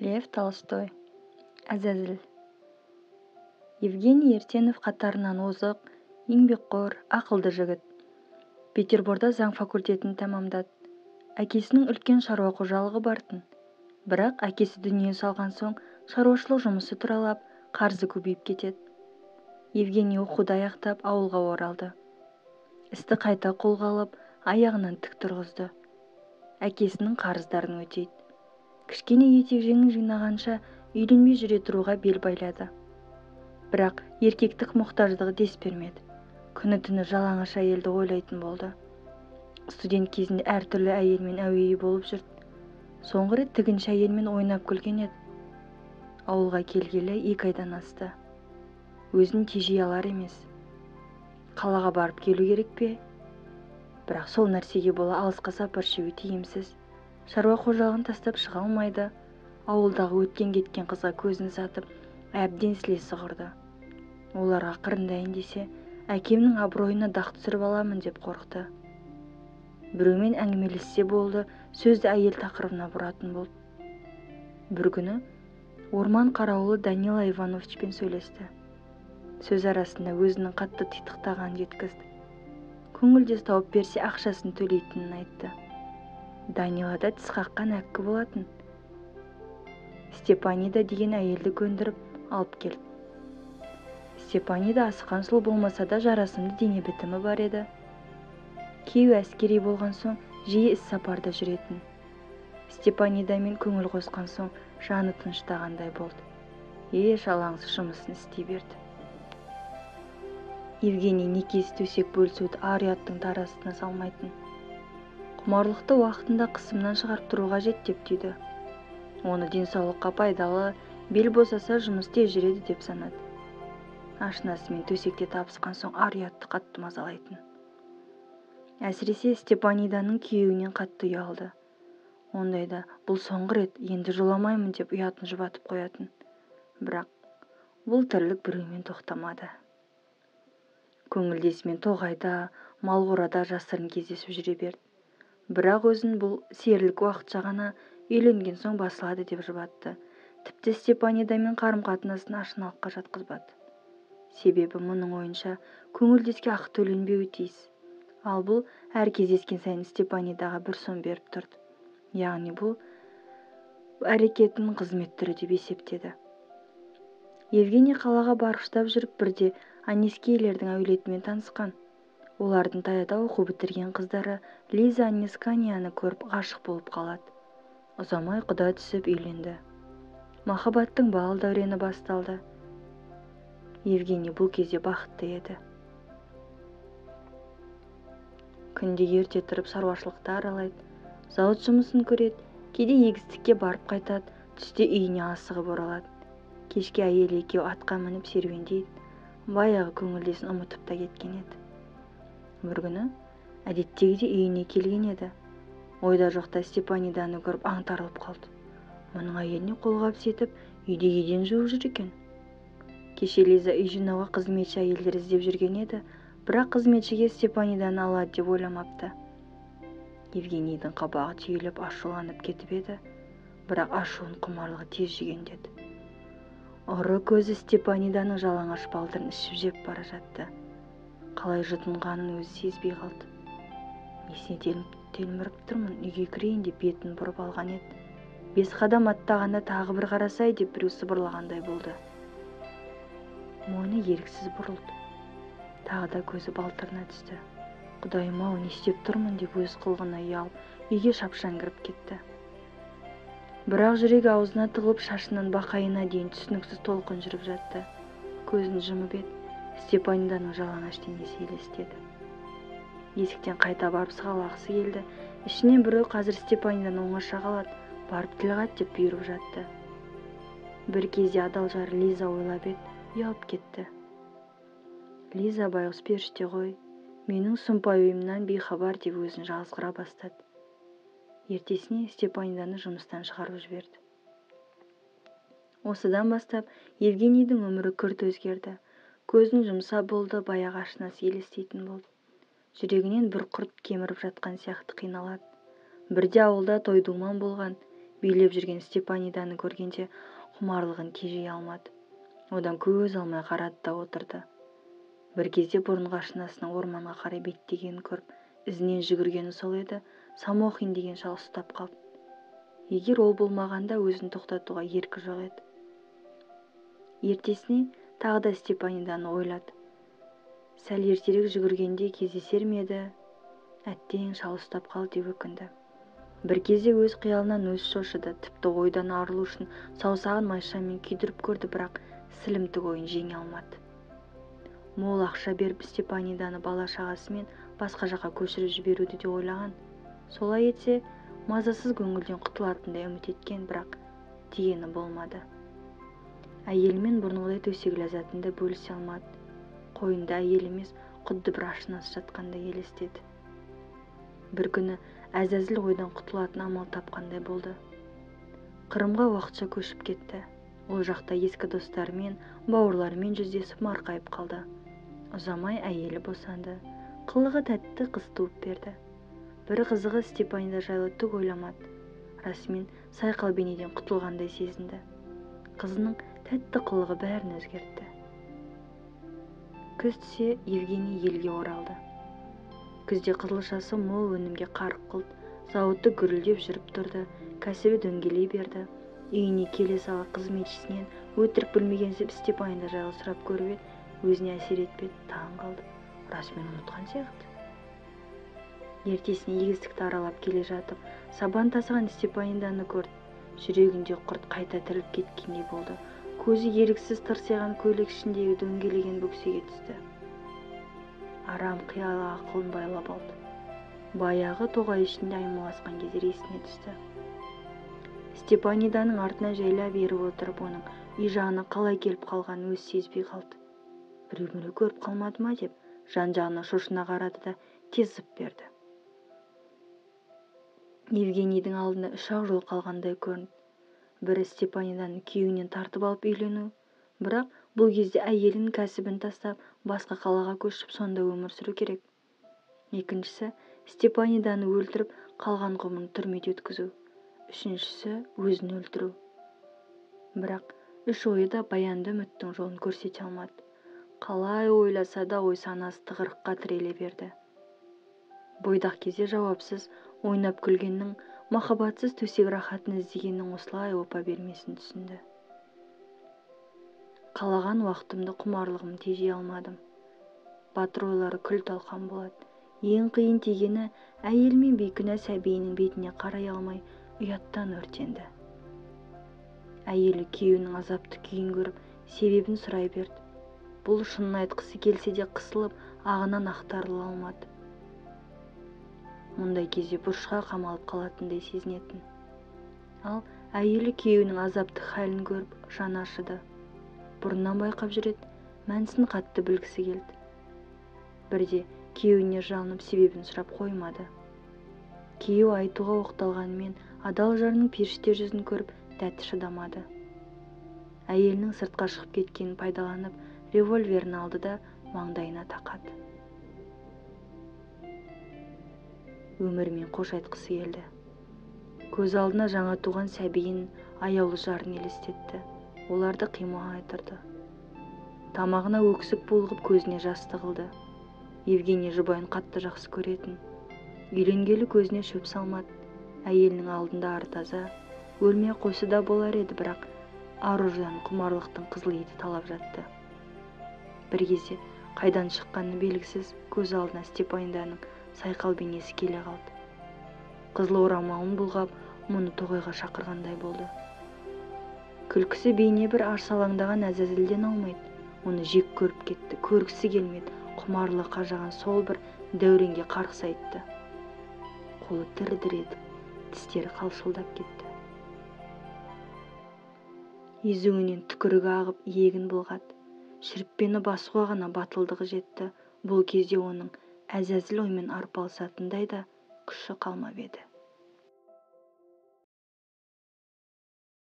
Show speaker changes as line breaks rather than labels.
Лев Толстой. Әзәзіл. Евгений Ертенов қатарынан озық, еңбекқор, ақылды жігіт. Петерборда заң факультетін тәмамдады. Әкесінің үлкен шаруа қожалығы бартын. Бірақ әкесі дүние салған соң шаруашылық жұмысы тұралап, қарзы көбейіп кетеді. Евгений оқуды аяқтап ауылға оралды. Істі қайта қолға алып, аяғынан тік тұрғызды. Әкесінің қарыздарын өтейді. Кішкене етек-жеңін жинағанша үйленбей жүре тұруға бел байлады. Бірақ еркектік мұқтаждығы дес бермеді. Күні-түні жалаңаш әйелді ойлайтын болды. Студент кезінде әртүрлі әйелмен әуейі болып жүрді. Соңғы рет тігінші әйелмен ойнап күлген еді. Ауылға келгелі 2 айдан асты. Өзін тежей алар емес. Қалаға барып келу керек пе? Бірақ сол нәрсеге бола алысқа сапар шегу тиімсіз. Шаруа қожалығын тастап шыға алмайды. Ауылдағы өткен-кеткен қызға көзін сатып, әбден сілесі құрды. Оларға қырындайын десе, әкемнің абыройына дақ түсіріп аламын деп қорықты. Біреумен әңгімелессе болды, сөзді әйел тақырыбына бұратын болды. Бір күні орман қарауылы Данила Ивановичпен сөйлесті. Сөз арасында өзінің қатты титықтағанын жеткізді. Көңілдес тауып берсе ақшасын төлейтінін айтты. Данилада тіс қаққан әккі болатын. Степанида деген әйелді көндіріп алып келді. Степанида асқан сұлу болмаса да жарасымды дене бітімі бар еді. Күйеуі әскери болған соң жиі іс сапарда жүретін. Степанидамен көңіл қосқан соң жаны тыныштағандай болды. Еш алаңсыз жұмысын істей берді. Евгений некесі төсек бөлісуді ар-ұяттың тарасына салмайтын. Құмарлықты уақытында қысымнан шығарып тұруға жет деп түйді. Оны денсаулыққа пайдалы, бел босаса жұмыс тез жүреді деп санады. Ашынасымен төсекте табысқан соң ар-ұятты қатты мазалайтын. Әсіресе Степаниданың күйеуінен қатты ұялды. Ондайда бұл соңғы рет, енді жоламаймын деп ұятын жұбатып қоятын. Бірақ бұл тірлік біреумен тоқтамады. Көңілдесімен тоғайда, малқорада жасырын кездесіп жүре берді. Бірақ өзін бұл серілік уақытша ғана, үйленген соң басылады деп жұбатты. Тіпті Степанидамен қарым-қатынасын ашыналыққа жатқызбады. Себебі мұның ойынша көңілдеске ақы төленбеуі тиіс. Ал бұл әр кездескен сайын Степанидаға бір сом беріп тұрды. Яғни бұл әрекетінің қызмет түрі деп есептеді. Евгений қалаға барғыштап жүріп бірде Анискейлердің әулетімен танысқан. Олардың таяда оқу бітірген қыздары Лиза Анисканияны көріп ғашық болып қалады. Ұзамай құда түсіп үйленді. Махаббаттың бал дәурені басталды. Евгений бұл кезде бақытты еді. Күнде ерте тұрып шаруашылықты аралайды, зауыт жұмысын көреді, кейде егістікке барып қайтады, түсте үйіне асығып оралады. Кешке әйел екеуі атқа мініп серуендейді. Баяғы көңілдесін ұмытып та кеткен еді. Бір күні әдеттегідей үйіне келген еді. Ойда жоқта Степаниданы көріп аңтарылып қалды. Мұның әйеліне қолғап сетіп, үйде еден жуып жүр екен. Кеше Лиза үй жинауға қызметші әйелдер іздеп жүрген еді, бірақ қызметшіге Степаниданы алады деп ойламапты. Евгенийдің қабағы түйіліп ашуланып кетіп еді, бірақ ашуын құмарлығы тез жегендеді. Ұры көзі Степаниданың жалаңаш балтырын ішіп жеп бара жатты. Қалай жұтынғанын өзі сезбей қалды. Несіне телміріп тұрмын, үйге кірейін деп бетін бұрып алған еді. 5 қадам аттағанда тағы бір қарасай деп біреу сыбырлағандай болды. Мойны еріксіз бұрылды. Тағы да көзі балтырына түсті. Құдайым-ау, не істеп тұрмын деп өз қылғына ұялып, үйге шапшаң кіріп кетті. Бірақ жүрегі аузына тығылып, шашынан бақайына дейін түсініксіз толқын жүріп жатты. Көзін жұмып еді, Степаниданың жалаңаш денесі елестеді. Есіктен қайта барып сығалағысы келді. Ішінен біреу қазір Степаниданы оңаша қалады, барып тіл қат деп бұйырып жатты. Бір кезде адал жары Лиза ойлап еді, ұялып кетті. Лиза байғұс періште ғой, менің сұмпай ойымнан бейхабар деп өзін жазғыра бастады. Ертесіне Степаниданы жұмыстан шығарып жіберді. Осыдан бастап Евгенийдің өмірі күрт өзгерді. Көзін жұмса болды, баяғы ашынасы елестейтін болды. Жүрегінен бір құрт кеміріп жатқан сияқты қиналады. Бірде ауылда той-думан болған. билеп жүрген Степаниданы көргенде құмарлығын тежей алмады. Одан көз алмай қарады да отырды. Бір кезде бұрынғы ашынасының орманға қарай беттегенін көріп, ізінен жүгіргені сол еді, Самохин деген шал ұстап қалды. Егер ол болмағанда өзін тоқтатуға еркі жоқ еді. Ертесіне тағы да Степаниданы ойлады. Сәл ертерек жүгіргенде кездесер ме еді? Әттең, шал ұстап қалды деп өкінді. Бір кезде өз қиялынан өзі шошыды. Тіпті ойдан арылу үшін саусағын майшамен күйдіріп көрді, бірақ сілімтік ойын жеңе алмады. Мол ақша беріп Степаниданы бала-шағасымен басқа жаққа көшіріп жіберуді де ойлаған. Солай етсе, мазасыз көңілден құтылатындай үміт еткен, бірақ дегені болмады. Әйелімен бұрынғыдай төсек ләззатында бөлісе алмады. Қойнында әйел емес, құдды бір ашынасы жатқандай елестеді. Бір күні Әзәзіл ойдан құтылатын амал тапқандай болды. Қырымға уақытша көшіп кетті. Ол жақта ескі достарымен, бауырларымен жүздесіп марқайып қалды. Ұзамай әйелі босанды. Қылығы тәтті қыз туып берді. Бір қызығы Степанида жайлы түк ойламады. Расымен сайқал бейнеден құтылғандай сезінді. Қызының тәтті қылығы бәрін өзгертті. Күз түсе Евгений елге оралды. Күзде қызылшасы мол өнімге қарық қылды. Зауыты гүрілдеп жүріп тұрды. Кәсібі дөңгелей берді. Үйіне келе сала қызметшісінен өтірік білмеген Степанида жайлы сұрап көріп еді, өзіне әсер етпеді, таң қалды. Расымен ұмытқан сияқты. Ертесіне егістікті аралап келе жатып, сабан тасыған Степаниданы көрді. Жүрегінде құрт қайта тіріліп кеткендей болды. Көзі еріксіз тырсиған көйлек ішіндегі дөңгелеген бөксеге түсті. Арам қиялы ақылын байлап алды. Баяғы тоғай ішінде аймаласқан кездер есіне түсті. Степаниданың артына жайлап еріп отырып, оның үй жағына қалай келіп қалғанын өзі сезбей қалды. Біреу көріп қалмады ма деп жан-жағына шошына қарады да тез зып берді. Евгенийдің алдында 3-ақ жол қалғандай көрінді. Бірі Степаниданы күйеуінен тартып алып үйлену, бірақ бұл кезде әйелін кәсібін тастап басқа қалаға көшіп сонда өмір сүру керек. Екіншісі Степаниданы өлтіріп қалған ғұмырын түрмеде өткізу. Үшіншісі өзін өлтіру. Бірақ үш ойы да баянды үміттің жолын көрсете алмады. Қалай ойласа да ой санасы тығырыққа тіреле берді. Бойдақ кезде жауапсыз ойнап күлгеннің, махаббатсыз төсек рахатын іздегеннің осылай опа бермесін түсінді. Қалаған уақытымды құмарлығым тежей алмадым. Батыр ойлары күл-талқан болады. Ең қиын тигені әйел мен бейкүнә сәбиінің бетіне қарай алмай ұяттан өртенді. Әйелі күйеуінің азапты күйін көріп, себебін сұрай берді. Бұл шынын айтқысы келсе де қысылып, ағынан ақтарыла алмады. Мұндай кезде бұрышқа қамалып қалатындай сезінетін. Ал әйелі күйеуінің азапты халін көріп, жаны ашыды. Бұрыннан байқап жүреді, мәнісін қатты білгісі келді. Бірде күйеуіне жалынып себебін сұрап қоймады. Күйеу айтуға оқталғанымен адал жарының періште жүзін көріп дәті шыдамады. Әйелінің сыртқа шығып кеткенін пайдаланып, револьверін алды да маңдайына тақады. Өмірмен қош айтқысы келді. Көз алдына жаңа туған сәбиін, аяулы жарын елестетті. Оларды қимай тұрды. Тамағына өксік булығып көзіне жас тығылды. Евгений жұбайын қатты жақсы көретін. Үйленгелі көзіне шөп салмады. Әйелінің алдында ары таза, өлмей қойса да болар еді, бірақ ар-ождан құмарлықтың қызыл еті талап жатты. Бір кезде қайдан шыққаны белгісіз көз алдына Степаниданың сайқал бейнесі келе қалды. Қызыл орамалын бұлғап, мұны тоғайға шақырғандай болды. Күлкісі бейне бір арсалаңдаған Әзәзілден алмайды. Оны жек көріп кетті, көргісі келмеді. Құмарлығы қажаған сол бір дәуренге қарғыс айтты. Қолы дір-дір етіп, тістері қалшылдап кетті. Езуінен түкірігі ағып, иегін былғады. Шіріппені басуға ғана батылдығы жетті. Бұл кезде оның Әзәзіл оймен арпалысатындай да күші қалмап еді.